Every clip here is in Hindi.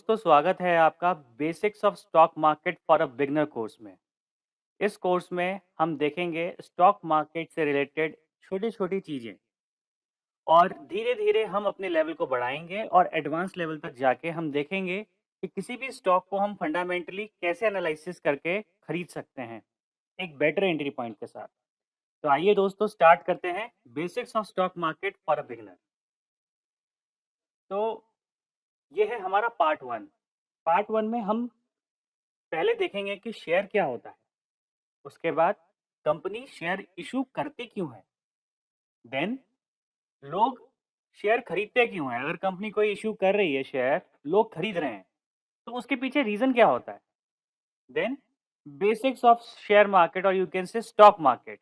दोस्तों स्वागत है आपका basics of stock market for a beginner course में। इस कोर्स में हम देखेंगे स्टॉक मार्केट से रिलेटेड छोटी-छोटी चीज़ें और धीरे-धीरे हम अपने लेवल को बढ़ाएँगे और एडवांस लेवल तक जाके हम देखेंगे कि किसी भी स्टॉक को हम फंडामेंटली कैसे एनालिसिस करके खरीद सकते हैं, एक बेटर एंट्री पॉइंट के साथ। तो आइए दोस्तों स्टार्ट करते हैं basics of stock market for a beginner. तो ये है हमारा पार्ट 1। पार्ट 1 में हम पहले देखेंगे कि शेयर क्या होता है। उसके बाद कंपनी शेयर इशू करती क्यों है? देन लोग शेयर खरीदते क्यों हैं? अगर कंपनी कोई इशू कर रही है शेयर, लोग खरीद रहे हैं, तो उसके पीछे रीज़न क्या होता है? Then basics of share market और you can say stock market.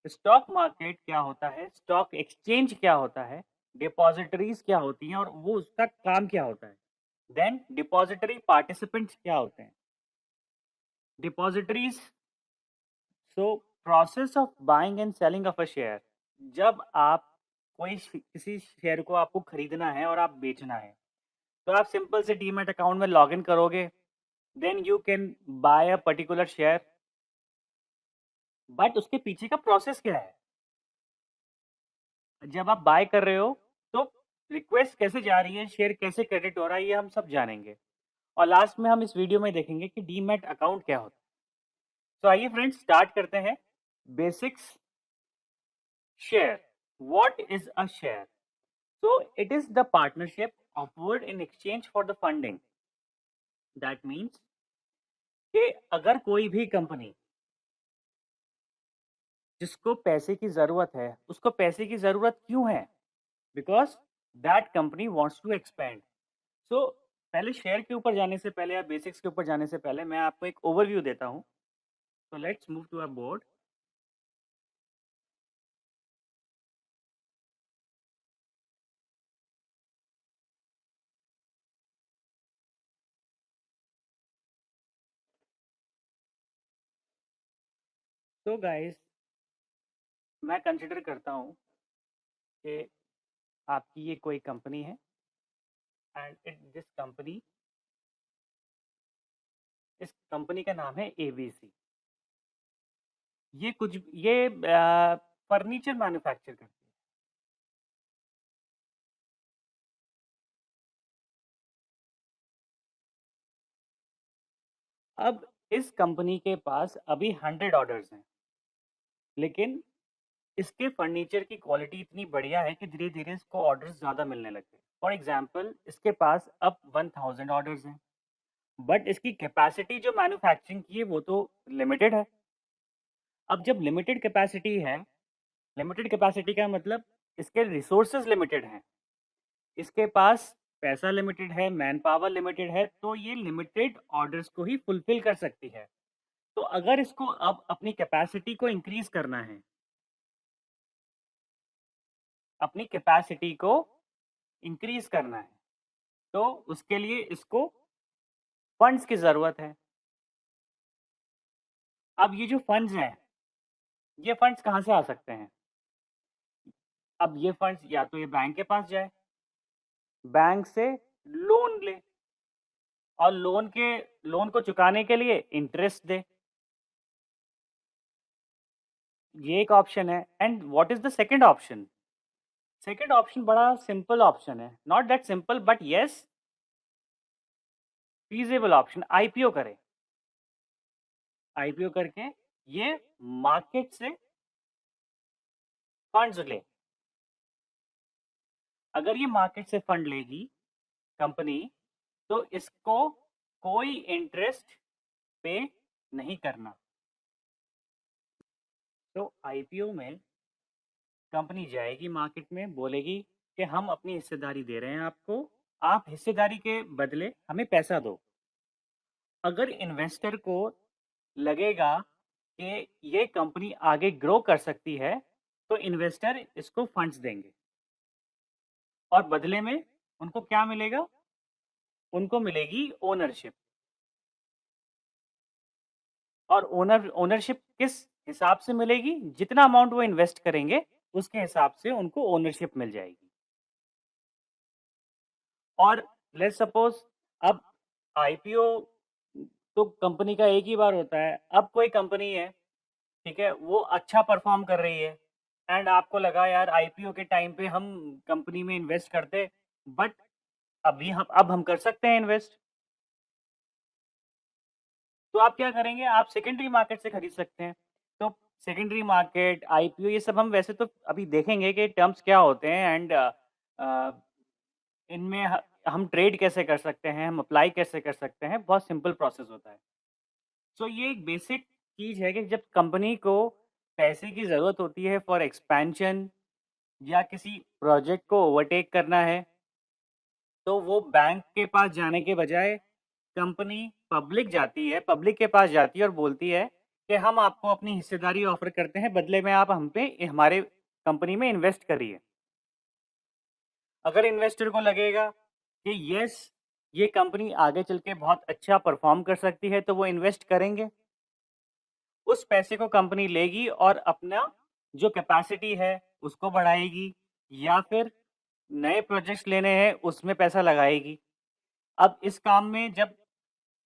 Stock market क्या होता है? स्टॉक एक्सचेंज क्या होता है? डिपॉजिटरीज़ क्या होती हैं और वो उसका काम क्या होता है? देन डिपॉजिटरी पार्टिसिपेंट्स क्या होते हैं? Depositories so process of buying and selling of a share. जब आप किसी शेयर को आपको खरीदना है और आप बेचना है, तो आप सिंपल से डीमैट अकाउंट में लॉगिन करोगे, then you can buy a particular share. But उसके पीछे का प्रोसेस क्या है? जब आप बाय कर रहे हो, तो रिक्वेस्ट कैसे जा रही है, शेयर कैसे क्रेडिट हो रहा है, ये हम सब जानेंगे। और लास्ट में हम इस वीडियो में देखेंगे कि डीमैट अकाउंट क्या होता है। तो आइए फ्रेंड्स स्टार्ट करते हैं। Basics share. What is a share? So it is the partnership offered in exchange for the funding. That means कि अगर कोई भी कंपनी जिसको पैसे की ज़रूरत है, उसको पैसे की ज़रूरत क्यों है? Because that company wants to expand. So पहले शेयर के ऊपर जाने से पहले या बेसिक्स के ऊपर जाने से पहले मैं आपको एक ओवरव्यू देता हूँ। तो let's move to a board. तो गाइस मैं कंसीडर करता हूँ कि आपकी ये कोई कंपनी है एंड दिस कंपनी, इस कंपनी का नाम है एबीसी। ये फर्नीचर मैन्युफैक्चर करती है। अब इस कंपनी के पास अभी 100 ऑर्डर्स हैं, लेकिन इसके फर्नीचर की क्वालिटी इतनी बढ़िया है कि धीरे-धीरे इसको ऑर्डर्स ज़्यादा मिलने लग गए। फॉर एग्ज़ाम्पल इसके पास अब 1000 ऑर्डर्स हैं, बट इसकी कैपेसिटी जो मैन्युफैक्चरिंग की है वो तो लिमिटेड है। अब जब लिमिटेड कैपेसिटी का मतलब इसके रिसोर्सेज़ लिमिटेड हैं। इसके पास पैसा लिमिटेड है, मैन पावर लिमिटेड है, तो ये लिमिटेड ऑर्डर्स को ही फुलफ़िल कर सकती है। तो अगर इसको अब अपनी कैपेसिटी को इंक्रीज़ करना है, अपनी कैपेसिटी को इंक्रीज़ करना है, तो उसके लिए इसको फंड्स की ज़रूरत है। अब ये जो फंड्स हैं, ये फंड्स कहाँ से आ सकते हैं? अब ये फंड्स या तो ये बैंक के पास जाए, बैंक से लोन ले और लोन को चुकाने के लिए इंटरेस्ट दे। ये एक ऑप्शन है। And what is the second option? Second option बड़ा सिंपल ऑप्शन है, not that simple but yes feasible option. IPO करे। आईपीओ करके ये मार्केट से फंड्स ले। अगर ये मार्केट से फंड लेगी कंपनी, तो इसको कोई इंटरेस्ट पे नहीं करना। तो आईपीओ में कंपनी जाएगी मार्केट में, बोलेगी कि हम अपनी हिस्सेदारी दे रहे हैं आपको, आप हिस्सेदारी के बदले हमें पैसा दो। अगर इन्वेस्टर को लगेगा कि ये कंपनी आगे ग्रो कर सकती है, तो इन्वेस्टर इसको फंड्स देंगे और बदले में उनको क्या मिलेगा? उनको मिलेगी ओनरशिप। और ओनरशिप किस हिसाब से मिलेगी? जितना अमाउंट वो इन्वेस्ट करेंगे, उसके हिसाब से उनको ओनरशिप मिल जाएगी। और लेट्स सपोज़ अब आईपीओ तो कंपनी का एक ही बार होता है। अब कोई कंपनी है, ठीक है, वो अच्छा परफॉर्म कर रही है एंड आपको लगा यार आईपीओ के टाइम पे हम कंपनी में इन्वेस्ट करते, बट अभी हम अब हम कर सकते हैं इन्वेस्ट। तो आप क्या करेंगे, आप सेकेंडरी मार्केट से खरीद सकते हैं। तो सेकेंडरी मार्केट, आईपीओ, ये सब हम वैसे तो अभी देखेंगे कि टर्म्स क्या होते हैं एंड इनमें हम ट्रेड कैसे कर सकते हैं, हम अप्लाई कैसे कर सकते हैं, बहुत सिंपल प्रोसेस होता है। सो ये एक बेसिक चीज़ है कि जब कंपनी को पैसे की ज़रूरत होती है फॉर एक्सपेंशन या किसी प्रोजेक्ट को ओवरटेक करना है, तो वो बैंक के पास जाने के बजाय कंपनी पब्लिक के पास जाती है और बोलती है कि हम आपको अपनी हिस्सेदारी ऑफ़र करते हैं, बदले में आप हम पे हमारे कंपनी में इन्वेस्ट करिए। अगर इन्वेस्टर को लगेगा कि यस, ये कंपनी आगे चल के बहुत अच्छा परफ़ॉर्म कर सकती है, तो वो इन्वेस्ट करेंगे। उस पैसे को कंपनी लेगी और अपना जो कैपेसिटी है, उसको बढ़ाएगी या फिर नए प्रोजेक्ट्स लेने हैं, उसमें पैसा लगाएगी। अब इस काम में जब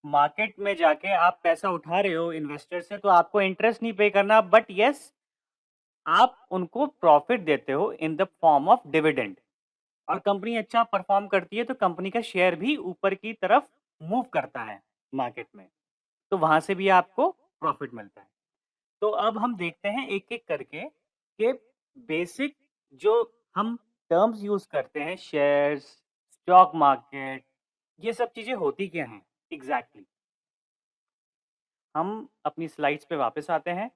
मार्केट में जाके आप पैसा उठा रहे हो इन्वेस्टर से, तो आपको इंटरेस्ट नहीं पे करना, बट येस, आप उनको प्रॉफ़िट देते हो इन द फॉर्म ऑफ डिविडेंड। और कंपनी अच्छा परफ़ॉर्म करती है, तो कंपनी का शेयर भी ऊपर की तरफ मूव करता है मार्केट में, तो वहाँ से भी आपको प्रॉफ़िट मिलता है। तो अब हम देखते हैं एक-एक करके कि बेसिक जो हम टर्म्स यूज़ करते हैं, शेयर्स, स्टॉक मार्केट, ये सब चीज़ें होती क्या हैं एग्ज़ैक्टली? हम अपनी स्लाइड्स पे वापस आते हैं।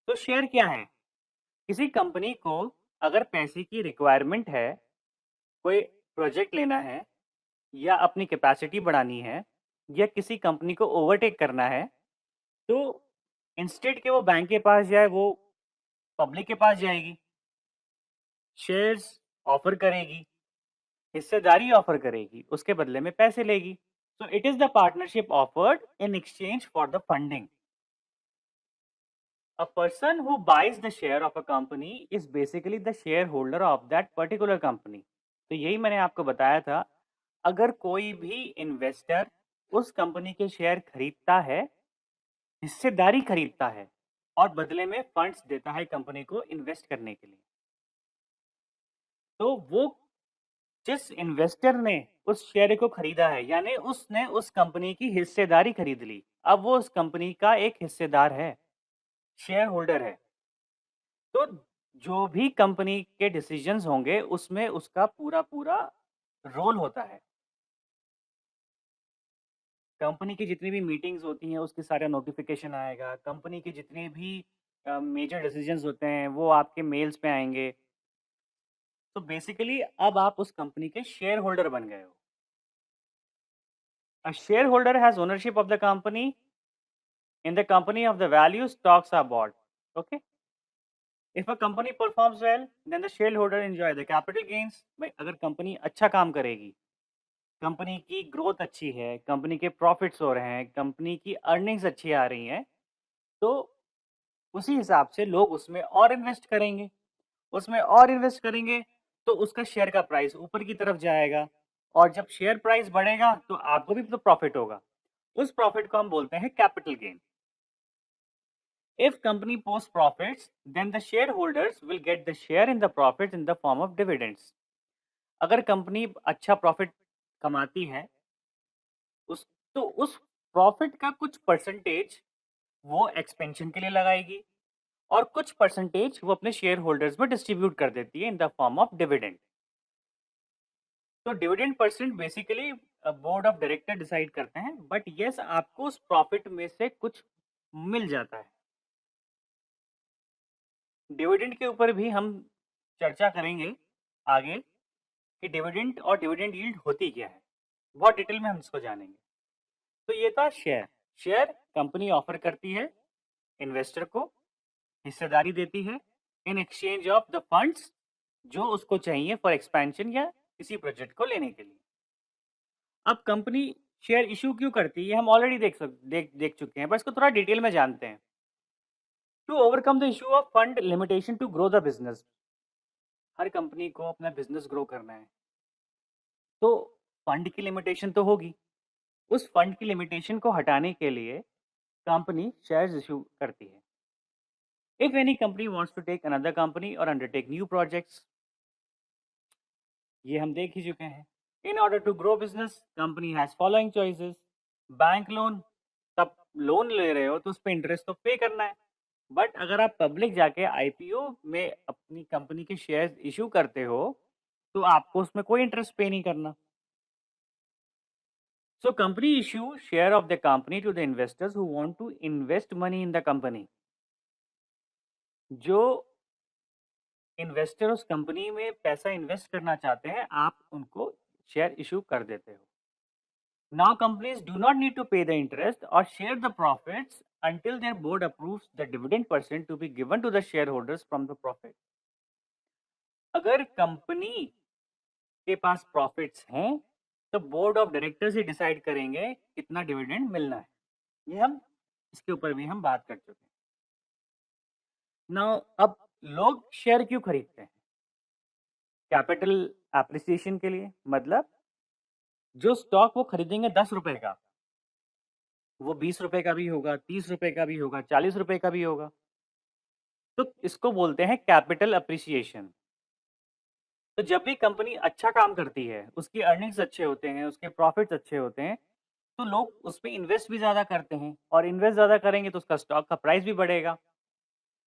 तो शेयर क्या है? किसी कंपनी को अगर पैसे की रिक्वायरमेंट है, कोई प्रोजेक्ट लेना है या अपनी कैपेसिटी बढ़ानी है या किसी कंपनी को ओवरटेक करना है, तो इंस्टेड के वो बैंक के पास जाए, वो पब्लिक के पास जाएगी, शेयर्स ऑफ़र करेगी, हिस्सेदारी ऑफ़र करेगी, उसके बदले में पैसे लेगी। So it is the partnership offered in exchange for the funding. A person who buys the share of a company is basically the shareholder of that particular company. तो यही मैंने आपको बताया था, अगर कोई भी इन्वेस्टर उस कंपनी के शेयर खरीदता है, हिस्सेदारी खरीदता है और बदले में फंड्स देता है कंपनी को इन्वेस्ट करने के लिए, तो वो जिस इन्वेस्टर ने उस शेयर को खरीदा है, यानी उसने उस कंपनी की हिस्सेदारी खरीद ली। अब वो उस कंपनी का एक हिस्सेदार है, शेयर होल्डर है। तो जो भी कंपनी के डिसीजंस होंगे, उसमें उसका पूरा-पूरा रोल होता है। कंपनी की जितनी भी मीटिंग्स होती हैं, उसके सारा नोटिफ़िकेशन आएगा। कंपनी के जितने भी मेजर डिसीजंस होते हैं, वो आपके मेल्स पे आएँगे। तो बेसिकली अब आप उस कंपनी के शेयर होल्डर बन गए हो। A share holder has ownership of the company. In the company of the value, stocks are bought. Okay. If a company performs well, then the shareholder enjoy the capital gains. भाई अगर कंपनी अच्छा काम करेगी, कंपनी की ग्रोथ अच्छी है, कंपनी के प्रॉफिट्स हो रहे हैं, कंपनी की अर्निंग्स अच्छी आ रही हैं, तो उसी हिसाब से लोग उसमें और इन्वेस्ट करेंगे। उसमें और इन्वेस्ट करेंगे, तो उसका शेयर का प्राइस ऊपर की तरफ जाएगा और जब शेयर प्राइस बढ़ेगा, तो आपको भी तो प्रॉफिट होगा। उस प्रॉफिट को हम बोलते हैं capital gain. If company posts profits, then the shareholders will get the share in the profits in the form of dividends. अगर कंपनी अच्छा प्रॉफिट कमाती है, उस तो उस प्रॉफिट का कुछ परसेंटेज वो एक्सपेंशन के लिए लगाएगी और कुछ परसेंटेज वो अपने शेयर होल्डर्स में डिस्ट्रीब्यूट कर देती है in the form of dividend. तो dividend percent basically board of director decide करते हैं, बट यस, आपको उस प्रॉफिट में से कुछ मिल जाता है। डिविडेंड के ऊपर भी हम चर्चा करेंगे आगे कि डिविडेंड और डिविडेंड यील्ड होती क्या है, बहुत डिटेल में हम इसको जानेंगे। तो ये था शेयर। शेयर कंपनी ऑफर करती है इन्वेस्टर को, हिस्सेदारी देती है in exchange of the funds जो उसको चाहिए फॉर एक्सपेंशन या किसी प्रोजेक्ट को लेने के लिए। अब कंपनी शेयर इशू क्यों करती है, हम ऑलरेडी देख चुके हैं, बस इसको थोड़ा डिटेल में जानते हैं। To overcome the issue of fund limitation to grow the business. हर कंपनी को अपना बिजनेस ग्रो करना है, तो फंड की लिमिटेशन तो होगी। उस फंड की लिमिटेशन को हटाने के लिए कंपनी शेयर्स इश्यू करती है। If any company wants to take another company और अंडरटेक न्यू प्रोजेक्ट्स, ये हम देख ही चुके हैं। In order to grow business company has following choices. Bank loan, तब लोन ले रहे हो तो उस पर इंटरेस्ट तो पे करना है। बट अगर आप पब्लिक जाके आईपीओ में अपनी कंपनी के शेयर्स इशू करते हो तो आपको उसमें कोई इंटरेस्ट पे नहीं करना। So company issue share of the company to the investors who want to invest money in the company. जो इन्वेस्टर उस कंपनी में पैसा इन्वेस्ट करना चाहते हैं, आप उनको शेयर इशू कर देते हो। Now companies do not need to pay the interest or share the profits until their board approves the dividend percent to be given to the shareholders from the profit. अगर कंपनी के पास प्रॉफिट्स हैं तो board of directors he decide करेंगे कितना डिविडेंड मिलना है। ये हम इसके ऊपर भी हम बात कर चुके हैं। नाउ अब लोग शेयर क्यों खरीदते हैं? कैपिटल एप्रिसिएशन के लिए। मतलब जो स्टॉक वो खरीदेंगे 10 रुपए का, वो 20 रुपए का भी होगा, 30 रुपए का भी होगा, 40 रुपए का भी होगा। तो इसको बोलते हैं कैपिटल अप्रिसिएशन। तो जब भी कंपनी अच्छा काम करती है, उसकी अर्निंग्स अच्छे होते हैं, उसके प्रॉफिट्स अच्छे होते हैं, तो लोग उसमें इन्वेस्ट भी ज़्यादा करते हैं और इन्वेस्ट ज़्यादा करेंगे तो उसका स्टॉक का प्राइस भी बढ़ेगा।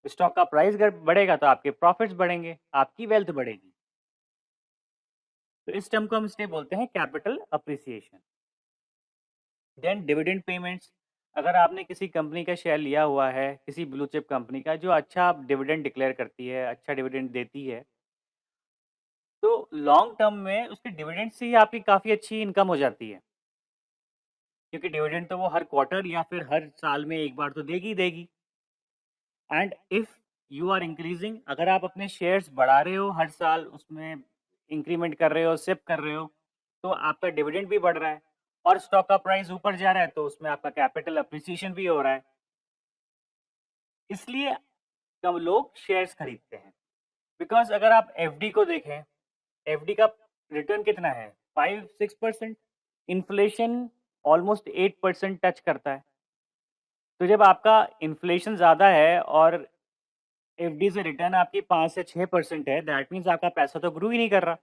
स्टॉक का प्राइस अगर बढ़ेगा तो आपके प्रॉफिट्स बढ़ेंगे, आपकी वेल्थ बढ़ेगी। तो इस टर्म को हम इसलिए बोलते हैं capital appreciation. Then dividend payments. अगर आपने किसी कंपनी का शेयर लिया हुआ है, किसी ब्लू चिप कंपनी का जो अच्छा डिविडेंड डिक्लेयर करती है, अच्छा डिविडेंड देती है, तो लॉन्ग टर्म में उसके डिविडेंड से ही आपकी काफ़ी अच्छी इनकम हो जाती है। क्योंकि डिविडेंड तो वो हर क्वार्टर या फिर हर साल में एक बार तो देगी ही देगी। And if you are increasing, अगर आप अपने शेयर्स बढ़ा रहे हो हर साल, उसमें इंक्रीमेंट कर रहे हो, सिप कर रहे हो, तो आपका डिविडेंड भी बढ़ रहा है और स्टॉक का प्राइस ऊपर जा रहा है, तो उसमें आपका कैपिटल अप्रिसिएशन भी हो रहा है। इसलिए कम लोग शेयर्स खरीदते हैं। बिकॉज़ अगर आप एफडी को देखें, एफडी का रिटर्न कितना है? 5-6%। इन्फ्लेशन ऑलमोस्ट 8% टच करता है। तो जब आपका इन्फ्लेशन ज़्यादा है और एफडी से रिटर्न आपकी 5 से 6% है, दैट मीन्स आपका पैसा तो ग्रो ही नहीं कर रहा।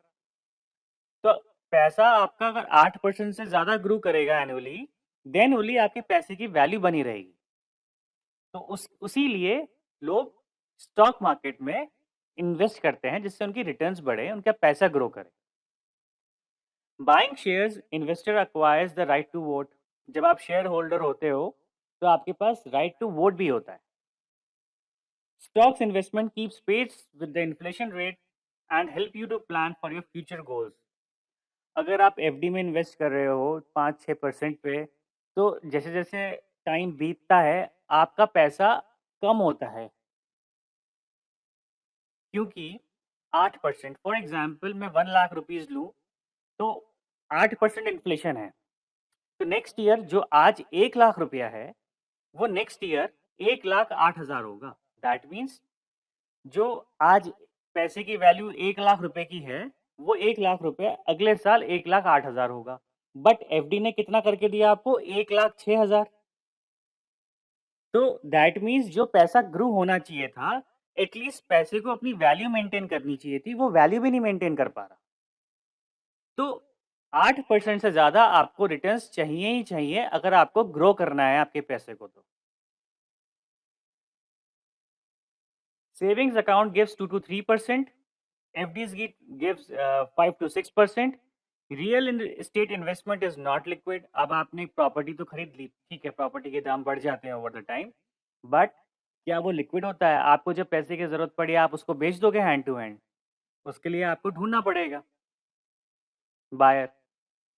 तो पैसा आपका अगर 8% से ज़्यादा ग्रो करेगा एनुअली, देन ओनली आपके पैसे की वैल्यू बनी रहेगी। तो उसी लिए लोग स्टॉक मार्केट में इन्वेस्ट करते हैं जिससे उनकी रिटर्न्स बढ़े, उनका पैसा ग्रो करे। Buying shares, investor acquires the right to vote. जब आप शेयर होल्डर होते हो तो आपके पास राइट टू वोट भी होता है। Stocks investment keeps pace with the inflation rate and help you to plan for your future goals. अगर आप एफडी में इन्वेस्ट कर रहे हो 5-6% पे, तो जैसे-जैसे टाइम बीतता है, आपका पैसा कम होता है। क्योंकि 8%, फॉर एग्ज़ाम्पल मैं 1 लाख रुपीज़ लूँ, तो 8% इन्फ्लेशन है। तो नेक्स्ट ईयर जो आज 1 लाख रुपया है, वो नेक्स्ट ईयर 1,08,000 होगा। दैट मीन्स जो आज पैसे की वैल्यू 1 लाख रुपए की है, वो 1 लाख रुपए अगले साल 1,08,000 होगा। बट एफडी ने कितना करके दिया आपको? 1,06,000। तो दैट मीन्स जो पैसा ग्रो होना चाहिए था, एटलीस्ट पैसे को अपनी वैल्यू मेंटेन करनी चाहिए थी, वो वैल्यू भी नहीं मेंटेन कर पा रहा। तो 8% से ज़्यादा आपको रिटर्न्स चाहिए ही चाहिए अगर आपको ग्रो करना है आपके पैसे को तो। Savings account gives 2 to 3%. FDs gives 5 to 6%. Real estate investment is not liquid. अब आपने प्रॉपर्टी तो खरीद ली, ठीक है, प्रॉपर्टी के दाम बढ़ जाते हैं ओवर द टाइम, बट क्या वो लिक्विड होता है? आपको जब पैसे की ज़रूरत पड़ी आप उसको बेच दोगे हैंड टू हैंड? उसके लिए आपको ढूंढना पड़ेगा बायर।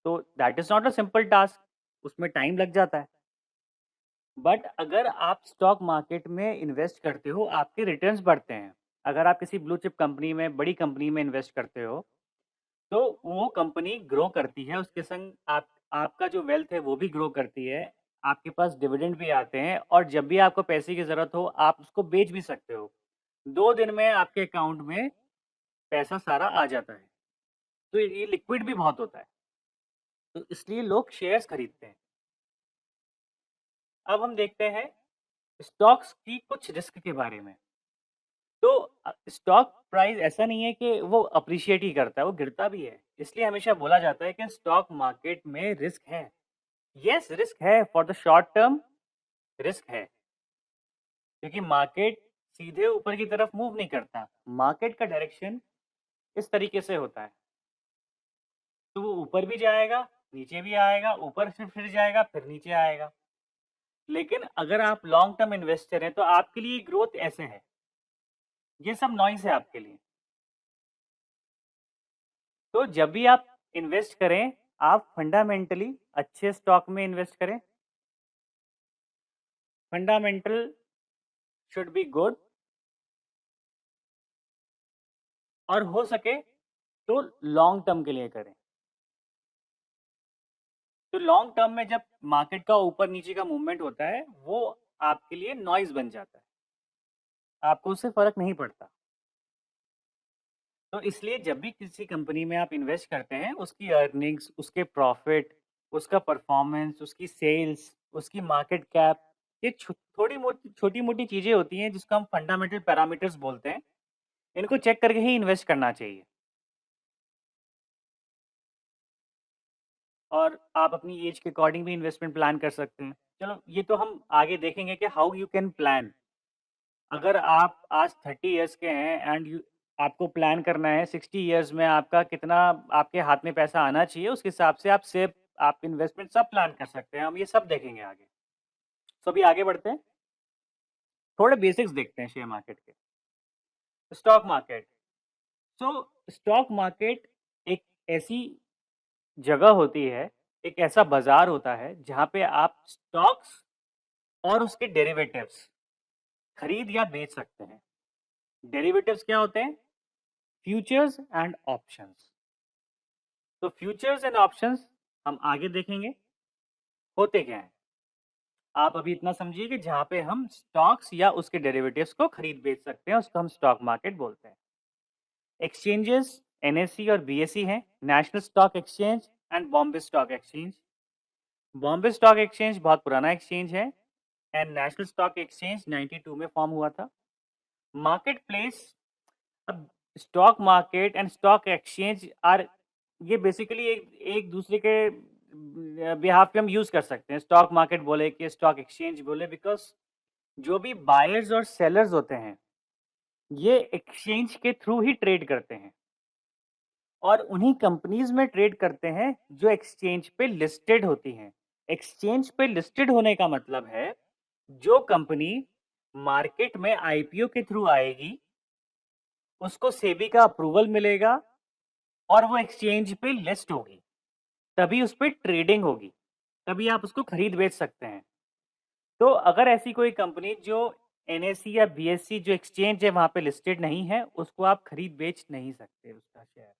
तो that is not a simple task, उसमें टाइम लग जाता है। बट अगर आप स्टॉक मार्केट में इन्वेस्ट करते हो, आपके रिटर्न्स बढ़ते हैं। अगर आप किसी ब्लू चिप कंपनी में, बड़ी कंपनी में इन्वेस्ट करते हो, तो वो कंपनी ग्रो करती है, उसके संग आपका जो वेल्थ है वो भी ग्रो करती है, आपके पास डिविडेंड भी आते हैं और जब भी आपको पैसे की ज़रूरत हो, आप उसको बेच भी सकते हो। 2 दिन में आपके अकाउंट में पैसा सारा आ जाता है। तो ये लिक्विड भी बहुत होता है। तो इसलिए लोग शेयर्स खरीदते हैं। अब हम देखते हैं स्टॉक्स की कुछ रिस्क के बारे में। तो स्टॉक प्राइस ऐसा नहीं है कि वो अप्रिशिएट ही करता है, वो गिरता भी है। इसलिए हमेशा बोला जाता है कि स्टॉक मार्केट में रिस्क है। येस, रिस्क है, for the short term risk है, क्योंकि मार्केट सीधे ऊपर की तरफ मूव नहीं करता। मार्केट का डायरेक्शन इस तरीके से होता है। तो वो ऊपर भी जाएगा, नीचे भी आएगा, ऊपर से फिर जाएगा, फिर नीचे आएगा। लेकिन अगर आप लॉन्ग टर्म इन्वेस्टर हैं, तो आपके लिए ग्रोथ ऐसे है। ये सब नॉइज़ है आपके लिए। तो जब भी आप इन्वेस्ट करें, आप फंडामेंटली अच्छे स्टॉक में इन्वेस्ट करें। फंडामेंटल शुड बी गुड, और हो सके तो लॉन्ग टर्म के लिए करें। तो लॉन्ग टर्म में जब मार्केट का ऊपर नीचे का मूवमेंट होता है, वो आपके लिए नॉइज़ बन जाता है। आपको उससे फ़र्क नहीं पड़ता। तो इसलिए जब भी किसी कंपनी में आप इन्वेस्ट करते हैं, उसकी अर्निंग्स, उसके प्रॉफ़िट, उसका परफ़ॉर्मेंस, उसकी सेल्स, उसकी मार्केट कैप, ये छोटी-मोटी चीज़ें होती हैं जिसको हम फंडामेंटल पैरामीटर्स बोलते हैं। इनको चेक करके ही इन्वेस्ट करना चाहिए। और आप अपनी एज के अकॉर्डिंग भी इन्वेस्टमेंट प्लान कर सकते हैं। चलो, ये तो हम आगे देखेंगे कि हाउ यू कैन प्लान। अगर आप आज 30 इयर्स के हैं एंड यू आपको प्लान करना है 60 इयर्स में आपका कितना आपके हाथ में पैसा आना चाहिए, उसके हिसाब से आप इन्वेस्टमेंट सब प्लान कर सकते हैं। हम ये सब देखेंगे आगे। तो अभी आगे बढ़ते हैं। थोड़े बेसिक्स देखते हैं शेयर मार्केट के। Stock market. सो स्टॉक मार्केट एक ऐसी जगह होती है, एक ऐसा बाज़ार होता है जहाँ पे आप स्टॉक्स और उसके डेरिवेटिव्स खरीद या बेच सकते हैं। डेरिवेटिव्स क्या होते हैं? Futures and options. तो फ्यूचर्स एंड ऑप्शंस हम आगे देखेंगे होते क्या हैं। आप अभी इतना समझिए कि जहाँ पे हम स्टॉक्स या उसके डेरिवेटिव्स को खरीद बेच सकते हैं, उसको हम स्टॉक मार्केट बोलते हैं। एक्सचेंजेस एनएससी और बीएसई हैं, national stock exchange and Bombay stock exchange. Bombay stock exchange बहुत पुराना एक्सचेंज है एंड नेशनल स्टॉक एक्सचेंज 92 में फॉर्म हुआ था। Market place. अब stock market and stock exchange are, ये बेसिकली एक एक दूसरे के बिहाफ पे हम यूज़ कर सकते हैं। स्टॉक मार्केट बोले कि स्टॉक एक्सचेंज बोले, बिकॉज़ जो भी बायर्स और सेलर्स होते हैं, ये एक्सचेंज के थ्रू ही ट्रेड करते हैं और उन्हीं कंपनीज़ में ट्रेड करते हैं जो एक्सचेंज पे लिस्टेड होती हैं। एक्सचेंज पे लिस्टेड होने का मतलब है, जो कंपनी मार्केट में आईपीओ के थ्रू आएगी, उसको सेबी का अप्रूवल मिलेगा और वो एक्सचेंज पे लिस्ट होगी, तभी उस पे ट्रेडिंग होगी, तभी आप उसको खरीद-बेच सकते हैं। तो अगर ऐसी कोई कंपनी जो एनएसई या बीएसई जो एक्सचेंज है वहाँ पे लिस्टेड नहीं है, उसको आप खरीद-बेच नहीं सकते उसका शेयर।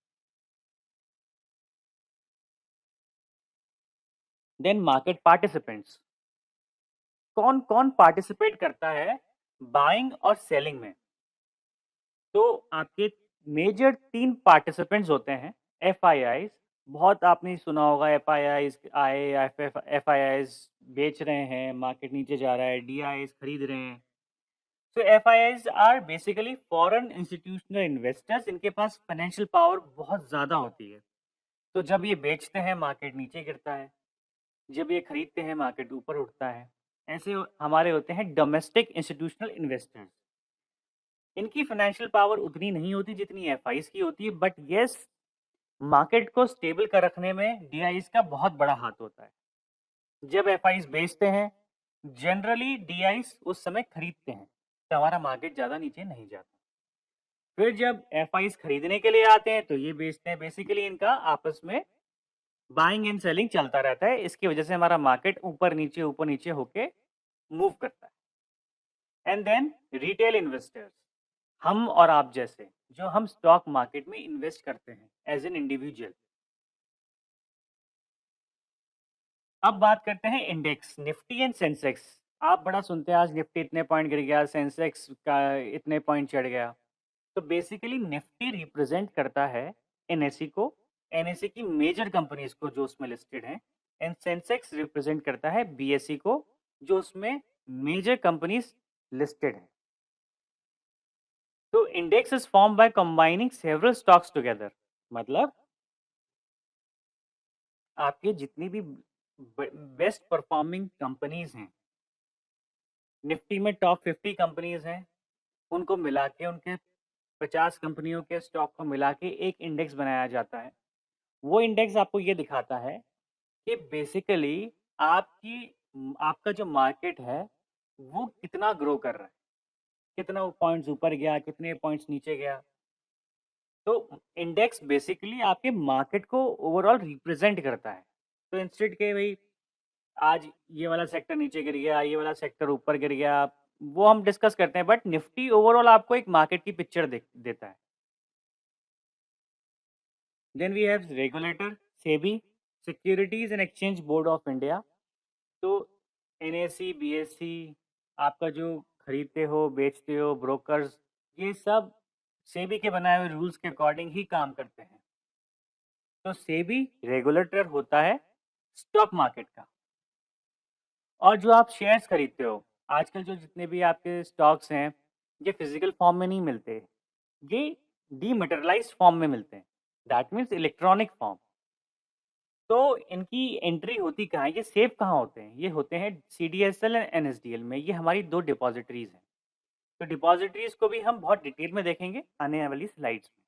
Then market participants. कौन-कौन पार्टिसिपेट करता है बाइंग और सेलिंग में? तो आपके मेजर 3 पार्टिसिपेंट्स होते हैं। एफआईआईज़, बहुत आपने सुना होगा, एफआईआईज़ आए, एफआईआईज़ बेच रहे हैं, मार्केट नीचे जा रहा है, डीआईज़ खरीद रहे हैं। तो FIIs are basically foreign institutional investors, इनके पास फाइनेंशियल पावर बहुत ज़्यादा होती है। तो जब ये बेचते हैं, मार्केट नीचे गिरता है, जब ये खरीदते हैं, मार्केट ऊपर उठता है। ऐसे हमारे होते हैं डोमेस्टिक इंस्टीट्यूशनल इन्वेस्टर्स। इनकी फाइनेंशियल पावर उतनी नहीं होती जितनी एफआईज़ की होती है, बट येस, मार्केट को स्टेबल कर रखने में डीआईज़ का बहुत बड़ा हाथ होता है। जब एफआईज़ बेचते हैं, जनरली डीआईज़ उस समय खरीदते हैं, तो हमारा मार्केट ज़्यादा नीचे नहीं जाता। फिर जब एफआईज़ खरीदने के लिए आते हैं, तो ये बेचते हैं। बेसिकली इनका आपस में बाइंग एंड सेलिंग चलता रहता है। इसकी वजह से हमारा मार्केट ऊपर नीचे होके मूव करता है। एंड देन रिटेल इन्वेस्टर्स, हम और आप जैसे, जो हम स्टॉक मार्केट में इन्वेस्ट करते हैं एज एन इंडिविजुअल। अब बात करते हैं इंडेक्स, निफ्टी एंड सेंसेक्स। आप बड़ा सुनते हैं आज निफ्टी इतने पॉइंट गिर गया, सेंसेक्स का इतने पॉइंट चढ़ गया। तो बेसिकली निफ्टी रिप्रेजेंट करता है एनएसई को, एनएसई की मेजर कंपनीज को जो उसमें लिस्टेड हैं, एंड सेंसेक्स रिप्रेजेंट करता है बीएसई को, जो उसमें मेजर कंपनीज लिस्टेड हैं। तो index is form by combining several stocks together. मतलब आपके जितनी भी बेस्ट परफॉर्मिंग कंपनीज हैं, निफ्टी में टॉप 50 कंपनीज हैं, उनको मिला के उनके 50 कंपनियों के स्टॉक को मिला के एक इंडेक्स बनाया जाता है। वो इंडेक्स आपको ये दिखाता है कि बेसिकली आपका जो मार्केट है, वो कितना ग्रो कर रहा है, कितना वो पॉइंट्स ऊपर गया, कितने पॉइंट्स नीचे गया। तो इंडेक्स बेसिकली आपके मार्केट को ओवरऑल रिप्रेजेंट करता है। तो इंस्टेड के भई आज ये वाला सेक्टर नीचे गिर गया, ये वाला सेक्टर ऊपर गिर गया, वो हम डिस्कस करते हैं, बट निफ्टी ओवरऑल आपको एक मार्केट की पिक्चर देता है। Then we have regulator SEBI, Securities and Exchange Board of India. तो एनएसई, बीएसई, आपका जो खरीदते हो, बेचते हो, ब्रोकर्स, ये सब सेबी के बनाए हुए रूल्स के अकॉर्डिंग ही काम करते हैं। तो सेबी रेगुलेटर होता है स्टॉक मार्केट का। और जो आप शेयर्स खरीदते हो, आजकल जो जितने भी आपके स्टॉक्स हैं, ये फिजिकल फॉर्म में नहीं मिलते, ये डीमटेरियलाइज्ड फॉर्म में मिलते हैं। That means electronic form. तो इनकी एंट्री होती कहाँ है, ये सेव कहाँ होते हैं? ये होते हैं सीडीएसएल एंड एनएसडीएल में। ये हमारी 2 डिपॉजिटरीज़ हैं। तो डिपॉजिटरीज़ को भी हम बहुत डिटेल में देखेंगे आने वाली स्लाइड्स में।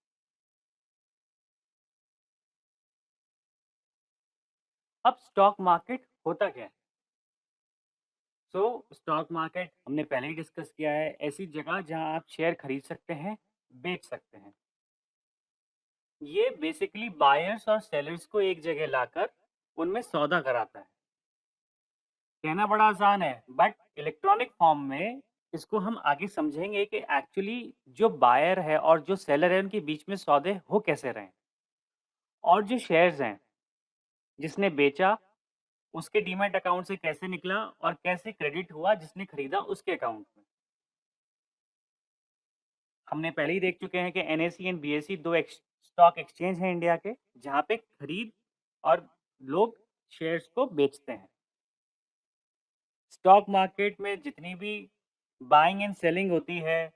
अब स्टॉक मार्केट होता क्या है? सो स्टॉक मार्केट हमने पहले ही डिस्कस किया है, ऐसी जगह जहाँ आप शेयर खरीद सकते हैं, बेच सकते हैं। ये बेसिकली बायर्स और सेलर्स को एक जगह लाकर उनमें सौदा कराता है। कहना बड़ा आसान है, बट इलेक्ट्रॉनिक फॉर्म में इसको हम आगे समझेंगे कि एक्चुअली जो बायर है और जो सेलर है, उनके बीच में सौदे हो कैसे रहे हैं। और जो शेयर्स हैं, जिसने बेचा, उसके डीमैट अकाउंट से कैसे निकला और कैसे क्रेडिट हुआ जिसने खरीदा उसके अकाउंट में। हमने पहले ही देख चुके हैं कि NSE and BSE 2 stock exchange हैं इंडिया के, जहाँ पे खरीद और लोग शेयर्स को बेचते हैं। स्टॉक मार्केट में जितनी भी बाइंग एंड सेलिंग होती है,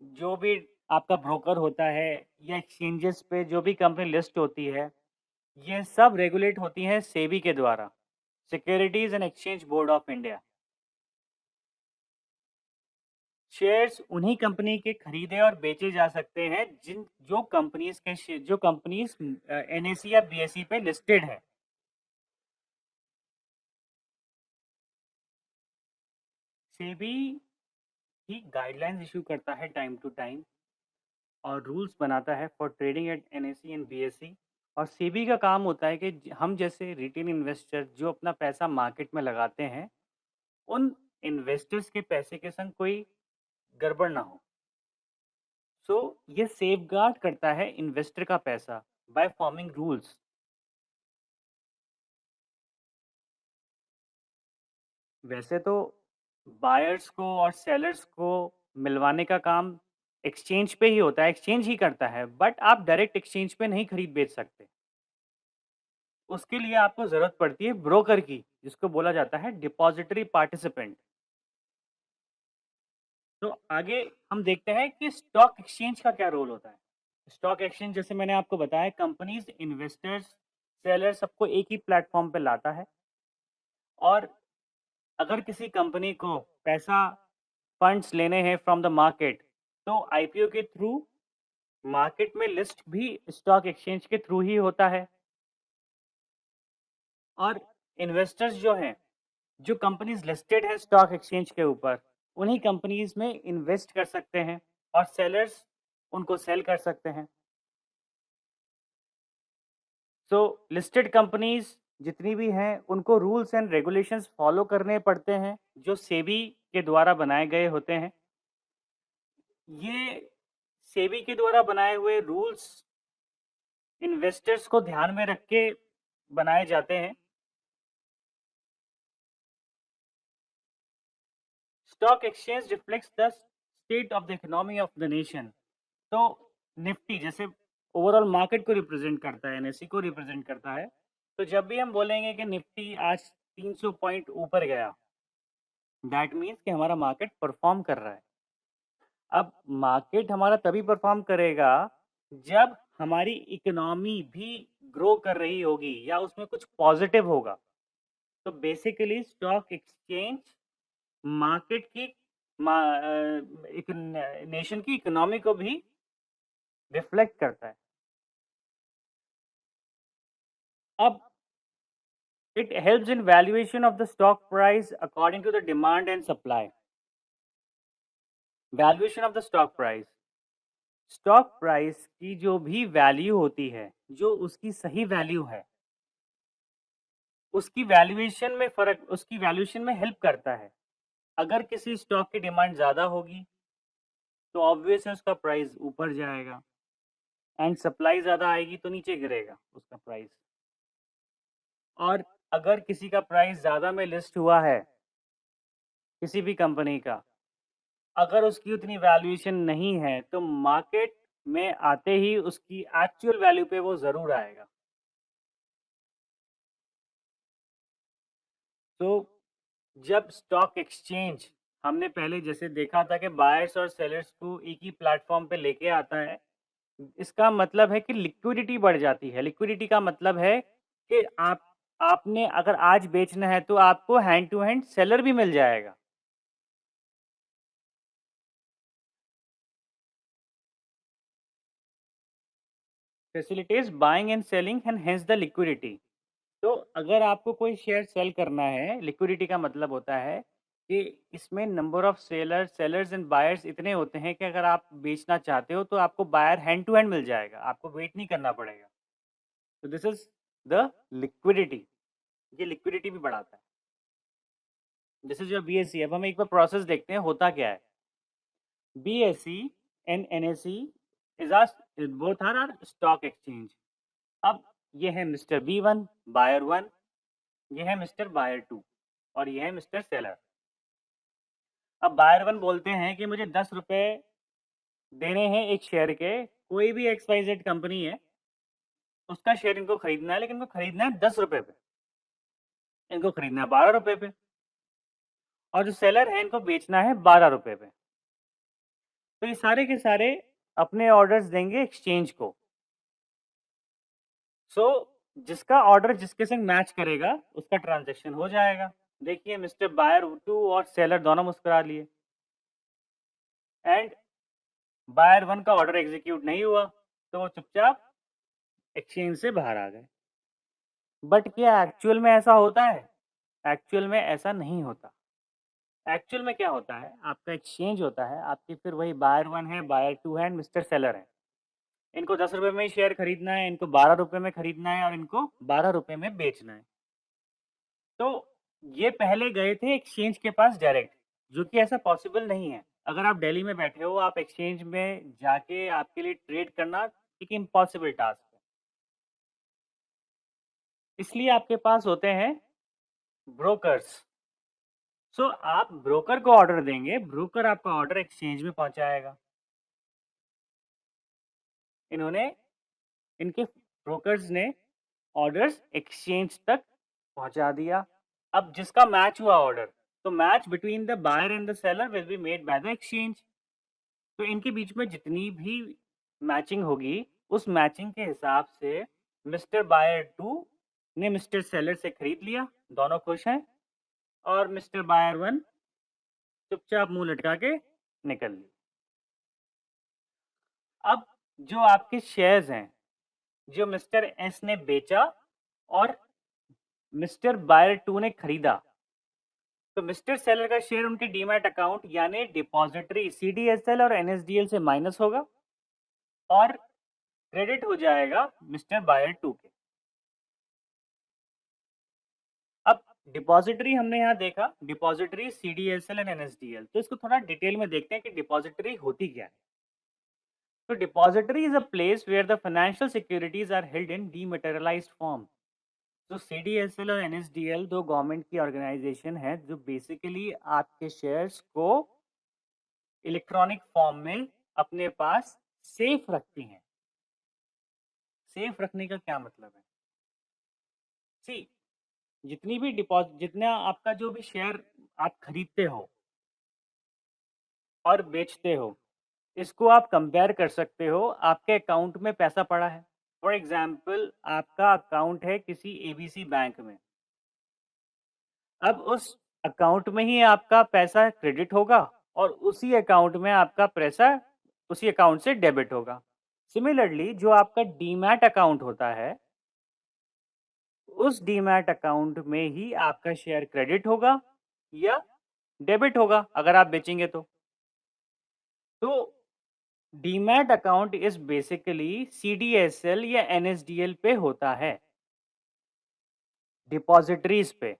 जो भी आपका ब्रोकर होता है या एक्सचेंजेस पे जो भी कंपनी लिस्ट होती है, ये सब रेगुलेट होती हैं सेबी के द्वारा, securities and Exchange Board of India. Shares उन्हीं कंपनी के खरीदे और बेचे जा सकते हैं जिन जो कंपनीज एनएसई या बीएसई पे लिस्टेड है। सेबी ही गाइडलाइंस इशू करता है टाइम टू टाइम और रूल्स बनाता है for trading at NSE and BSE. और सेबी का काम होता है कि हम जैसे रिटेल इन्वेस्टर जो अपना पैसा मार्केट में लगाते हैं, उन इन्वेस्टर्स के पैसे के संग कोई गड़बड़ ना हो। सो ये सेफगार्ड करता है इन्वेस्टर का पैसा बाय फॉर्मिंग रूल्स। वैसे तो बायर्स को और सेलर्स को मिलवाने का काम एक्सचेंज पे ही होता है, एक्सचेंज ही करता है, बट आप डायरेक्ट एक्सचेंज पे नहीं खरीद बेच सकते। उसके लिए आपको ज़रूरत पड़ती है ब्रोकर की, जिसको बोला जाता है डिपॉजिटरी पार्टिसिपेंट। तो आगे हम देखते हैं कि स्टॉक एक्सचेंज का क्या रोल होता है। स्टॉक एक्सचेंज जैसे मैंने आपको बताया, कंपनीज, इन्वेस्टर्स, सेलर सबको एक ही प्लेटफॉर्म पे लाता है। और अगर किसी कंपनी को पैसा फंड्स लेने हैं फ्रॉम द मार्केट, तो आईपीओ के थ्रू मार्केट में लिस्ट भी स्टॉक एक्सचेंज के थ्रू ही होता है। और इन्वेस्टर्स जो हैं, जो कंपनीज लिस्टेड है स्टॉक एक्सचेंज के ऊपर, उन्हीं कंपनीज में इन्वेस्ट कर सकते हैं और सेलर्स उनको सेल कर सकते हैं। सो लिस्टेड कंपनीज जितनी भी हैं, उनको रूल्स एंड रेगुलेशंस फॉलो करने पड़ते हैं, जो सेबी के द्वारा बनाए गए होते हैं। ये सेबी के द्वारा बनाए हुए रूल्स इन्वेस्टर्स को ध्यान में रख के बनाए जाते हैं। Stock exchange reflects the state of the economy of the nation. तो निफ्टी जैसे ओवरऑल मार्केट को रिप्रेजेंट करता है, एनएसई को रिप्रेजेंट करता है। तो जब भी हम बोलेंगे कि निफ्टी आज 300 पॉइंट ऊपर गया, दैट मीन्स कि हमारा मार्केट परफॉर्म कर रहा है। अब मार्केट हमारा तभी परफॉर्म करेगा जब हमारी इकोनॉमी भी ग्रो कर रही होगी या उसमें कुछ पॉजिटिव होगा। तो बेसिकली स्टॉक एक्सचेंज मार्केट की एक नेशन की इकोनॉमी को भी रिफ्लेक्ट करता है। अब it helps in valuation of the stock price according to the demand and supply. Valuation of the stock price, stock price की जो भी वैल्यू होती है, जो उसकी सही वैल्यू है, उसकी वैल्यूएशन में हेल्प करता है। अगर किसी स्टॉक की डिमांड ज़्यादा होगी, तो ऑब्वियस है उसका प्राइस ऊपर जाएगा एंड सप्लाई ज़्यादा आएगी तो नीचे गिरेगा उसका प्राइस। और अगर किसी का प्राइस ज़्यादा में लिस्ट हुआ है, किसी भी कंपनी का, अगर उसकी उतनी वैल्यूएशन नहीं है, तो मार्केट में आते ही उसकी एक्चुअल वैल्यू पे वो ज़रूर आएगा। तो जब स्टॉक एक्सचेंज हमने पहले जैसे देखा था कि बायर्स और सेलर्स को एक ही प्लेटफॉर्म पे लेके आता है, इसका मतलब है कि लिक्विडिटी बढ़ जाती है। लिक्विडिटी का मतलब है कि आपने अगर आज बेचना है तो आपको हैंड टू हैंड सेलर भी मिल जाएगा। Facilities buying and selling and hence the liquidity. तो अगर आपको कोई शेयर सेल करना है, लिक्विडिटी का मतलब होता है कि इसमें number of sellers and buyers इतने होते हैं कि अगर आप बेचना चाहते हो तो आपको बायर हैंड टू हैंड मिल जाएगा, आपको वेट नहीं करना पड़ेगा। तो दिस इज द लिक्विडिटी। ये लिक्विडिटी भी बढ़ाता है। This is your BSc. अब हम एक बार प्रोसेस देखते हैं होता क्या है। BSC and NSC is both are stock exchange. अब ये है मिस्टर बी1 बायर 1, ये है मिस्टर बायर 2 और ये है मिस्टर सेलर। अब बायर 1 बोलते हैं कि मुझे 10 रुपए देने हैं एक शेयर के, कोई भी XYZ कंपनी है, उसका शेयर इनको खरीदना है, लेकिन इनको खरीदना है 10 रुपए पे, इनको खरीदना है 12 रुपए पे, और जो सेलर है इनको बेचना है 12 रुपए पे। तो ये सारे के सारे अपने ऑर्डर्स देंगे एक्सचेंज को। सो जिसका ऑर्डर जिसके संग मैच करेगा उसका ट्रांजैक्शन हो जाएगा। देखिए मिस्टर बायर 2 और सेलर दोनों मुस्कुरा लिए एंड बायर 1 का ऑर्डर एग्जीक्यूट नहीं हुआ, तो वो चुपचाप एक्सचेंज से बाहर आ गए। बट क्या एक्चुअल में ऐसा होता है? एक्चुअल में ऐसा नहीं होता। एक्चुअल में क्या होता है, आपका एक्सचेंज होता है, आपकी फिर वही बायर 1 है, बायर 2 है, मिस्टर सेलर है। इनको 10 रुपए में ही शेयर खरीदना है, इनको 12 रुपए में खरीदना है और इनको 12 रुपए में बेचना है। तो ये पहले गए थे एक्सचेंज के पास डायरेक्ट, जो कि ऐसा पॉसिबल नहीं है। अगर आप दिल्ली में बैठे हो, आप एक्सचेंज में जाके आपके लिए ट्रेड करना एक इम्पॉसिबल टास्क है। इसलिए आपके पास होते हैं ब्रोकर्स। सो आप ब्रोकर को ऑर्डर देंगे, ब्रोकर आपका ऑर्डर एक्सचेंज में पहुंचाएगा। इन्होंने इनके ब्रोकर्स ने ऑर्डर्स एक्सचेंज तक पहुंचा दिया। अब जिसका मैच हुआ ऑर्डर, तो match between the buyer and the seller will be made by the exchange. तो इनके बीच में जितनी भी मैचिंग होगी, उस मैचिंग के हिसाब से मिस्टर बायर 2 ने मिस्टर सेलर से खरीद लिया, दोनों खुश हैं, और मिस्टर बायर 1 चुपचाप मुंह लटका के निकल ली। अब जो आपके शेयर्स हैं, जो मिस्टर एस ने बेचा और मिस्टर बायर 2 ने खरीदा, तो मिस्टर सेलर का शेयर उनके डीमैट अकाउंट यानी डिपॉजिटरी CDSL और NSDL से माइनस होगा और क्रेडिट हो जाएगा मिस्टर बायर 2 के। अब डिपॉजिटरी हमने यहाँ देखा, डिपॉजिटरी CDSL एंड NSDL। तो इसको थोड़ा डिटेल में देखते हैं कि डिपॉजिटरी होती क्या है। तो depository is a place where the financial securities are held in dematerialized form. तो CDSL और NSDL दो गवर्नमेंट की ऑर्गेनाइजेशन है जो बेसिकली आपके शेयर्स को इलेक्ट्रॉनिक फॉर्म में अपने पास सेफ रखती हैं। सेफ रखने का क्या मतलब है? सी जितनी भी डिपॉजिट, जितना आपका जो भी शेयर आप खरीदते हो और बेचते हो, इसको आप कंपेयर कर सकते हो, आपके अकाउंट में पैसा पड़ा है। फॉर एग्ज़ाम्पल आपका अकाउंट है किसी एबीसी बैंक में। अब उस अकाउंट में ही आपका पैसा क्रेडिट होगा और उसी अकाउंट में आपका पैसा उसी अकाउंट से डेबिट होगा। सिमिलरली जो आपका डीमैट अकाउंट होता है, उस डीमैट अकाउंट में ही आपका शेयर क्रेडिट होगा या डेबिट होगा अगर आप बेचेंगे तो। तो demat account is basically CDSL या एनएसडीएल पे होता है, डिपॉज़िटरीज़ पे।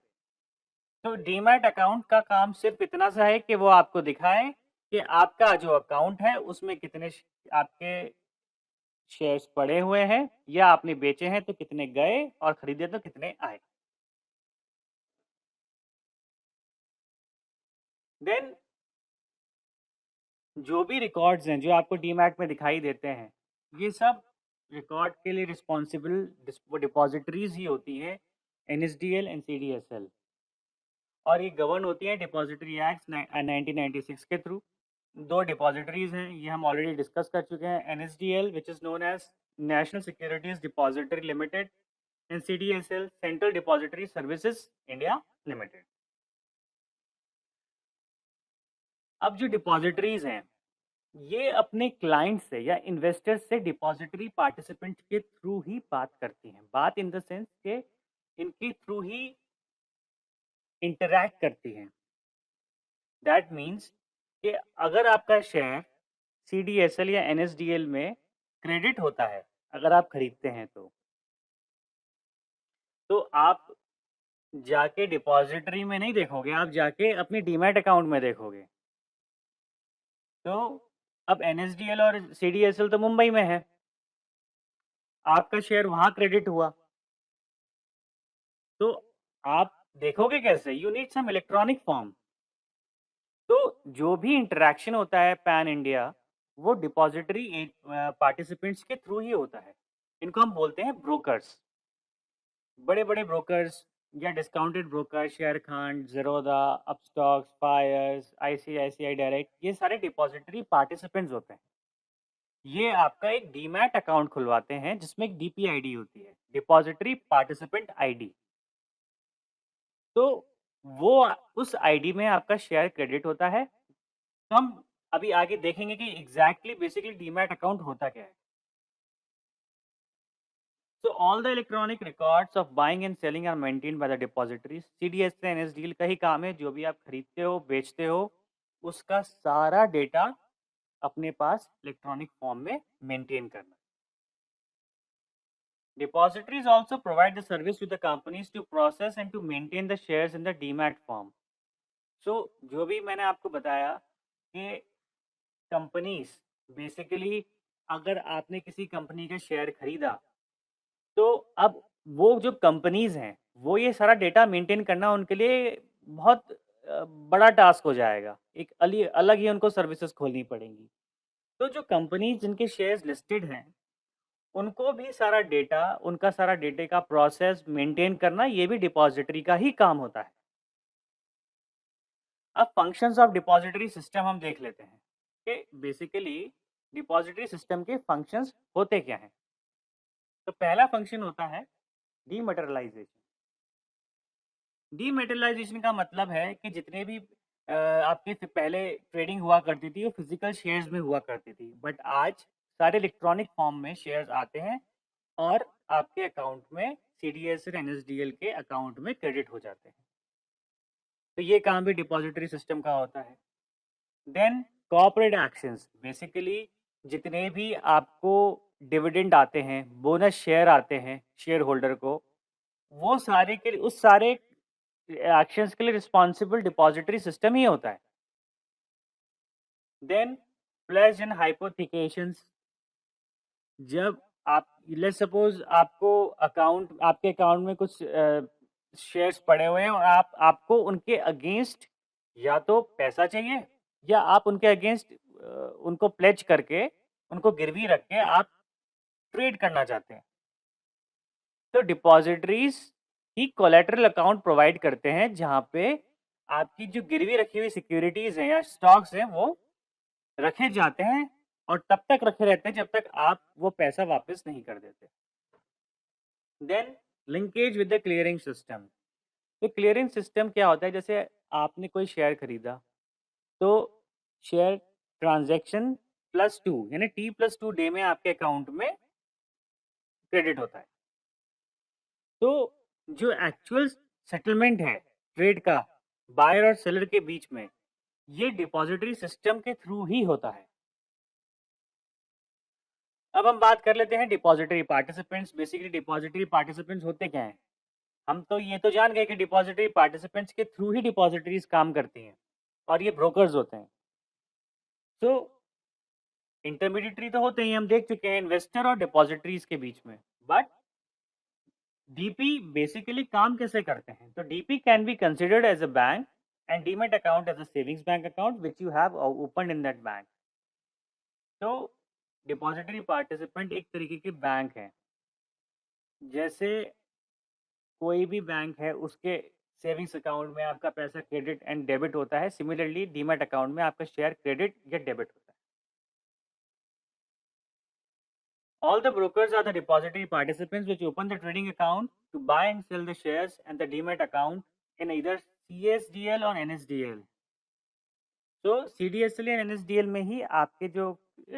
तो डीमैट अकाउंट का काम सिर्फ इतना सा है कि वो आपको दिखाए कि आपका जो अकाउंट है उसमें कितने आपके शेयर्स पड़े हुए हैं या आपने बेचे हैं तो कितने गए और खरीदे तो कितने आए। देन जो भी रिकॉर्ड्स हैं जो आपको डीमैट में दिखाई देते हैं, ये सब रिकॉर्ड के लिए रिस्पॉन्सिबल वो डिपॉजिटरीज ही होती हैं, एनएसडीएल एंड सीडीएसएल। और ये गवर्न होती हैं डिपॉजिटरी एक्ट 1996 के थ्रू। दो डिपॉजिटरीज हैं, ये हम ऑलरेडी डिस्कस कर चुके हैं। NSDL which is known as National Securities Depository Limited and CDSL Central Depository Services India Limited. अब जो डिपॉजिटरीज हैं, ये अपने क्लाइंट से या इन्वेस्टर से डिपॉजिटरी पार्टिसिपेंट के थ्रू ही बात करती हैं। बात इन द सेंस के इनके थ्रू ही इंटरैक्ट करती हैं। दैट मीन्स कि अगर आपका शेयर सीडीएसएल या एनएसडीएल में क्रेडिट होता है, अगर आप खरीदते हैं तो आप जाके डिपॉजिटरी में नहीं देखोगे, आप जाके अपने डीमैट अकाउंट में देखोगे। तो अब एनएसडीएल और सीडीएसएल तो मुंबई में है, आपका शेयर वहाँ क्रेडिट हुआ, तो आप देखोगे कैसे? You need some electronic form. तो जो भी इंटरैक्शन होता है पैन इंडिया, वो डिपॉजिटरी पार्टिसिपेंट्स के थ्रू ही होता है। इनको हम बोलते हैं ब्रोकर्स। बड़े-बड़े ब्रोकर्स या discounted broker, Sharekhan, Zerodha, Upstox, Fyers, ICICI Direct, ये सारे डिपॉजिटरी पार्टिसिपेंट्स होते हैं। ये आपका एक डीमैट अकाउंट खुलवाते हैं जिसमें एक डीपीआईडी होती है, डिपॉजिटरी पार्टिसिपेंट आईडी। तो वो उस आईडी में आपका शेयर क्रेडिट होता है। तो हम अभी आगे देखेंगे कि एग्जैक्टली बेसिकली डीमैट अकाउंट होता क्या है। So all the electronic records of buying and selling are maintained by the depositories. CDS से NSDL का ही काम है, जो भी आप खरीदते हो, बेचते हो, उसका सारा डेटा अपने पास इलेक्ट्रॉनिक फॉर्म में मेंटेन करना। Depositories also provide the service to the companies to process and to maintain the shares in the demat form. So जो भी मैंने आपको बताया कि कंपनीज बेसिकली अगर आपने किसी कंपनी का शेयर खरीदा, तो अब वो जो कंपनीज़ हैं, वो ये सारा डेटा मेंटेन करना उनके लिए बहुत बड़ा टास्क हो जाएगा। एक अलग ही उनको सर्विसेज़ खोलनी पड़ेंगी। तो जो कंपनीज़ जिनके शेयर्स लिस्टेड हैं, उनको भी सारा डेटा, उनका सारा डेटे का प्रोसेस मेंटेन करना, ये भी डिपॉज़िटरी का ही काम होता है। अब फंक्शंस ऑफ डिपॉज़िटरी सिस्टम हम देख लेते हैं कि बेसिकली डिपॉज़िटरी सिस्टम के फंक्शंस होते क्या हैं? तो पहला फंक्शन होता है डीमैटेरियलाइज़ेशन। डीमेटेरियलाइज़ेशन का मतलब है कि जितने भी आपके पहले ट्रेडिंग हुआ करती थी, वो फिज़िकल शेयर्स में हुआ करती थी। बट आज सारे इलेक्ट्रॉनिक फॉर्म में शेयर्स आते हैं और आपके अकाउंट में सीडीएस और एनएसडीएल के अकाउंट में क्रेडिट हो जाते हैं। तो ये काम भी डिपॉजिटरी सिस्टम का होता है। देन कॉर्पोरेट एक्शंस, बेसिकली जितने भी आपको डिविडेंड आते हैं, बोनस शेयर आते हैं शेयर होल्डर को, वो सारे के उस सारे एक्शंस के लिए रिस्पॉन्सिबल डिपॉजिटरी सिस्टम ही होता है। देन प्लेज एंड हाइपोथिकेशंस, जब आप लेट्स सपोज आपके अकाउंट में कुछ शेयर्स पड़े हुए हैं और आपको उनके अगेंस्ट या तो पैसा चाहिए या आप उनके अगेंस्ट उनको प्लेज करके उनको गिरवी रख के आप ट्रेड करना चाहते हैं। तो डिपॉजिटरीज ही कोलैटरल अकाउंट प्रोवाइड करते हैं जहाँ पे आपकी जो गिरवी रखी हुई सिक्योरिटीज़ हैं या स्टॉक्स हैं वो रखे जाते हैं और तब तक रखे रहते हैं जब तक आप वो पैसा वापस नहीं कर देते। Then linkage with the clearing system. तो क्लियरिंग सिस्टम क्या होता है, जैसे आपने कोई शेयर खरीदा तो शेयर ट्रांजैक्शन +2 यानी T+2 डे में आपके अकाउंट में क्रेडिट होता है। तो जो एक्चुअल सेटलमेंट है ट्रेड का बायर और सेलर के बीच में, ये डिपॉजिटरी सिस्टम के थ्रू ही होता है। अब हम बात कर लेते हैं depository participants. Basically depository participants होते क्या हैं? हम तो ये तो जान गए कि डिपॉजिटरी पार्टिसिपेंट्स के थ्रू ही डिपॉजिटरीज काम करती हैं और ये ब्रोकर्स होते हैं। तो इंटरमीडिएटरी तो होते ही, हम देख चुके हैं इन्वेस्टर और डिपॉजिटरीज के बीच में। बट डीपी बेसिकली काम कैसे करते हैं? तो DP can be considered as a bank and demat account as a savings bank account which you have open in that bank. तो डिपॉजिटरी पार्टिसिपेंट एक तरीके के बैंक है। जैसे कोई भी बैंक है उसके सेविंग्स अकाउंट में आपका पैसा क्रेडिट एंड डेबिट होता है, सिमिलरली डीमैट अकाउंट में आपका शेयर क्रेडिट या डेबिट होता है। All the brokers are the depository participants which open the trading account to buy and sell the shares and the demat account in either CSDL or NSDL. तो CDSL या NSDL में ही आपके जो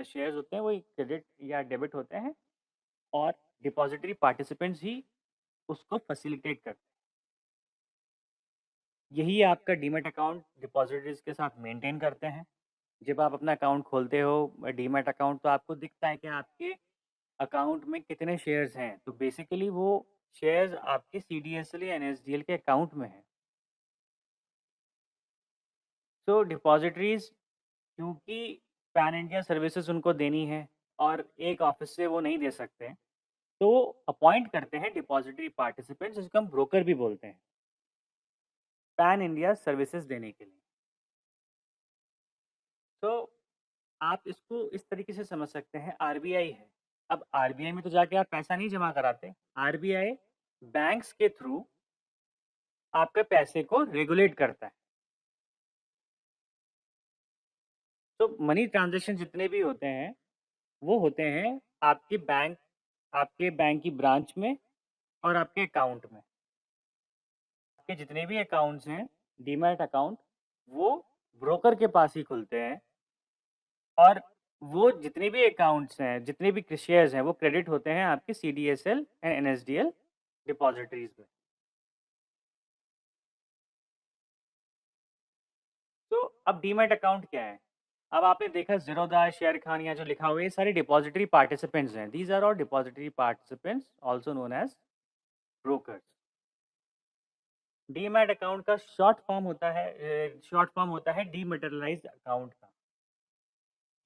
शेयर्स होते हैं वो क्रेडिट या डेबिट होते हैं और डिपॉजिटरी पार्टिसिपेंट्स ही उसको फैसिलिटेट करते हैं। यही आपका डीमैट अकाउंट डिपॉजिटरीज के साथ मेंटेन करते हैं। जब आप अपना अकाउंट खोलते हो डीमैट अकाउंट, तो आपको दिखता है कि आपके अकाउंट में कितने शेयर्स हैं। तो बेसिकली वो शेयर्स आपके CDSL या NSDL के अकाउंट में हैं। तो डिपॉजिटरीज क्योंकि पैन इंडिया सर्विसेज उनको देनी है और एक ऑफिस से वो नहीं दे सकते, तो अपॉइंट करते हैं डिपॉजिटरी पार्टिसिपेंट्स, जिसको हम ब्रोकर भी बोलते हैं, पैन इंडिया सर्विसेज देने के लिए। तो आप इसको इस तरीके से समझ सकते हैं, आरबीआई है। अब आरबीआई में तो जाके आप पैसा नहीं जमा कराते, आरबीआई बैंक्स के थ्रू आपके पैसे को रेगुलेट करता है। तो मनी ट्रांज़ैक्शन जितने भी होते हैं, वो होते हैं आपके बैंक की ब्रांच में और आपके अकाउंट में। आपके जितने भी अकाउंट्स हैं, डीमैट अकाउंट, वो ब्रोकर के पास ही खुलते हैं और वो जितने भी अकाउंट्स हैं, जितने भी शेयर्स हैं, वो क्रेडिट होते हैं आपके CDSL एंड NSDL डिपॉजिटरीज में। तो अब डीमैट अकाउंट क्या है? अब आपने देखा ज़ीरोधा, शेर खान, यहाँ जो लिखा हुआ है, ये सारे डिपॉजिटरी पार्टिसिपेंट्स हैं। These are all depository participants also known as brokers. Demat account का शॉर्ट फॉर्म होता है डीमैटेरियलाइज्ड अकाउंट का।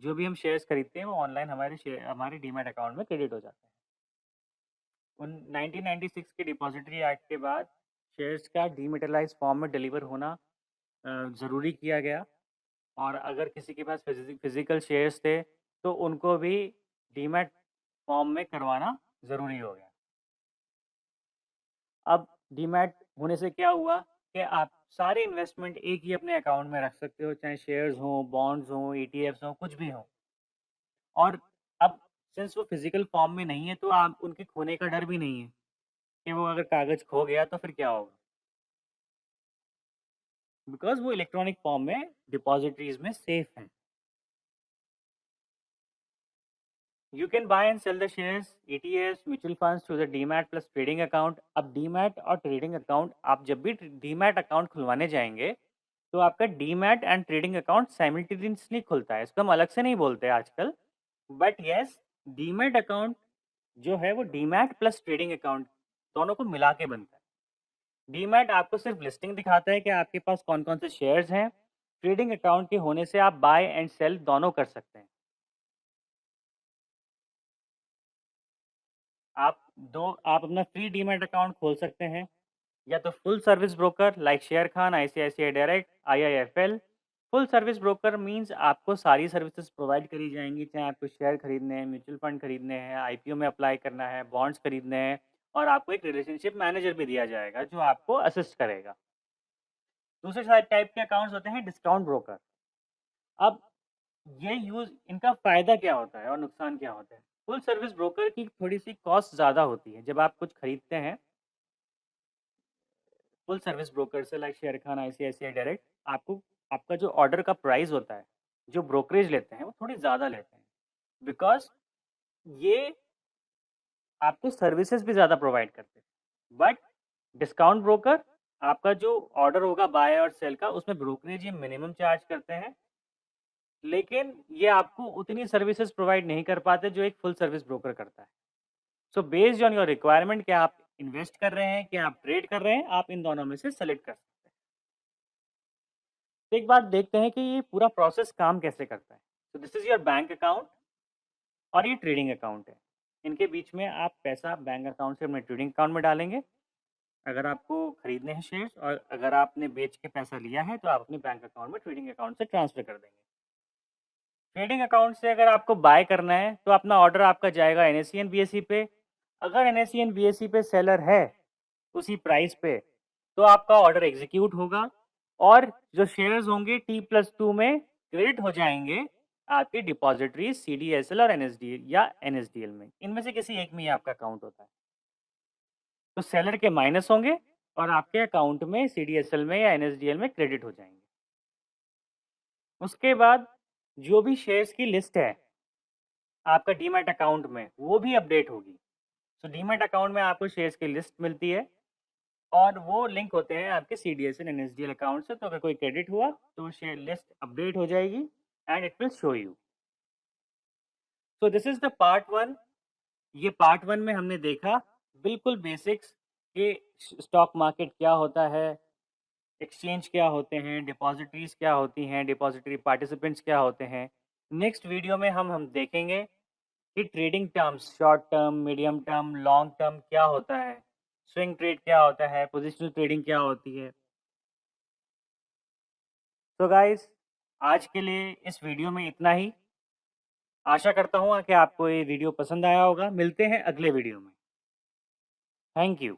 जो भी हम शेयर्स खरीदते हैं वो ऑनलाइन हमारे डीमैट अकाउंट में क्रेडिट हो जाते हैं। उन 1996 के डिपॉजिटरी एक्ट के बाद शेयर्स का डीमैटेरियलाइज्ड फॉर्म में डिलीवर होना ज़रूरी किया गया और अगर किसी के पास फिजिकल शेयर्स थे तो उनको भी डीमैट फॉर्म में करवाना ज़रूरी हो गया। अब डीमैट होने से क्या हुआ कि आप सारे इन्वेस्टमेंट एक ही अपने अकाउंट में रख सकते हो, चाहे शेयर्स हों, बॉन्ड्स हों, ETFs हों, कुछ भी हों। और अब सिंस वो फिजिकल फॉर्म में नहीं है तो आप उनके खोने का डर भी नहीं है कि वो अगर कागज़ खो गया तो फिर क्या होगा, बिकॉज़ वो इलेक्ट्रॉनिक फॉर्म में डिपॉजिटरीज में सेफ हैं। You can buy and sell the shares, ETFs, mutual funds through the demat plus trading account. अब डीमैट और ट्रेडिंग अकाउंट, आप जब भी डीमैट अकाउंट खुलवाने जाएंगे तो आपका demat and trading account simultaneously खुलता है। इसको हम अलग से नहीं बोलते आजकल, बट यस, डीमैट अकाउंट जो है वो डीमैट प्लस ट्रेडिंग अकाउंट दोनों को मिला के बनता है। डीमैट आपको सिर्फ लिस्टिंग दिखाता है कि आपके पास कौन कौन से शेयर्स हैं। ट्रेडिंग अकाउंट के होने से आप बाय एंड सेल दोनों कर सकते हैं। आप अपना फ्री डीमैट अकाउंट खोल सकते हैं, या तो full service broker like share Khan, ICICI direct, IIFL। Full service broker means आपको सारी सर्विसेज प्रोवाइड करी जाएंगी, चाहे आपको शेयर खरीदने हैं, म्यूचुअल फंड खरीदने हैं, IPO में अप्लाई करना है, बॉन्ड्स खरीदने हैं, और आपको एक रिलेशनशिप मैनेजर भी दिया जाएगा जो आपको असिस्ट करेगा। दूसरे टाइप के अकाउंट्स होते हैं डिस्काउंट ब्रोकर। अब ये यूज़ इनका फ़ायदा क्या होता है और नुकसान क्या होता है? फुल सर्विस ब्रोकर की थोड़ी-सी कॉस्ट ज़्यादा होती है। जब आप कुछ खरीदते हैं फुल सर्विस ब्रोकर से like share Khan, ICICI direct, आपको आपका जो ऑर्डर का प्राइस होता है, जो ब्रोकरेज लेते हैं, वो थोड़ी ज़्यादा लेते हैं। बिकॉज़ ये आपको सर्विसेज़ भी ज़्यादा प्रोवाइड करते हैं। बट डिस्काउंट ब्रोकर आपका जो ऑर्डर होगा बाय और सेल का, उसमें ब्रोकरेज ये मिनिमम चार्ज करते हैं, लेकिन ये आपको उतनी सर्विसेज़ प्रोवाइड नहीं कर पाते जो एक फुल सर्विस ब्रोकर करता है। So based on your requirement, क्या आप इन्वेस्ट कर रहे हैं, क्या आप ट्रेड कर रहे हैं, आप इन दोनों में से सेलेक्ट कर सकते हैं। तो एक बार देखते हैं कि ये पूरा प्रोसेस काम कैसे करता है। तो this is your bank account और ये ट्रेडिंग अकाउंट है। इनके बीच में आप पैसा बैंक अकाउंट से अपने ट्रेडिंग अकाउंट में डालेंगे। अगर आपको खरीदने हैं शेयर्स और अगर आपने बेच के पैसा लिया है, तो आप अपने बैंक अकाउंट में ट्रेडिंग अकाउंट से ट्रांसफ़र कर देंगे। ट्रेडिंग अकाउंट से अगर आपको बाय करना है, तो अपना ऑर्डर आपका जाएगा एनएसई एंड बीएसई पे। अगर एनएसई एंड बीएसई पे सेलर है, उसी प्राइस पे, तो आपका ऑर्डर एग्ज़ीक्यूट होगा और जो शेयर्स होंगे T+2 में क्रेडिट हो जाएँगे आपके डिपॉज़िटरी सीडीएसएल और एनएसडीएल या एनएसडीएल में। इनमें से किसी एक में ही आपका अकाउंट होता है। तो सेलर के माइनस होंगे और आपके अकाउंट में सीडीएसएल में या एनएसडीएल में क्रेडिट हो जाएँगे। उसके बाद जो भी शेयर्स की लिस्ट है आपका डीमैट अकाउंट में, वो भी अपडेट होगी। सो डीमैट अकाउंट में आपको शेयर्स की लिस्ट मिलती है और वो लिंक होते हैं आपके सीडीएसएल एनएसडीएल अकाउंट से। तो अगर कोई क्रेडिट हुआ तो शेयर लिस्ट अपडेट हो जाएगी and it will show you. So this is the part 1। ये पार्ट 1 में हमने देखा बिल्कुल बेसिक्स कि स्टॉक मार्केट क्या होता है, एक्सचेंज क्या होते हैं, डिपॉजिटरीज क्या होती हैं, डिपॉजिटरी पार्टिसिपेंट्स क्या होते हैं। नेक्स्ट वीडियो में हम देखेंगे कि trading terms short term, medium term, long term क्या होता है, स्विंग ट्रेड क्या होता है, पोजिशनल ट्रेडिंग क्या होती है। तो गाइस, आज के लिए इस वीडियो में इतना ही। आशा करता हूँ कि आपको ये वीडियो पसंद आया होगा। मिलते हैं अगले वीडियो में। Thank you.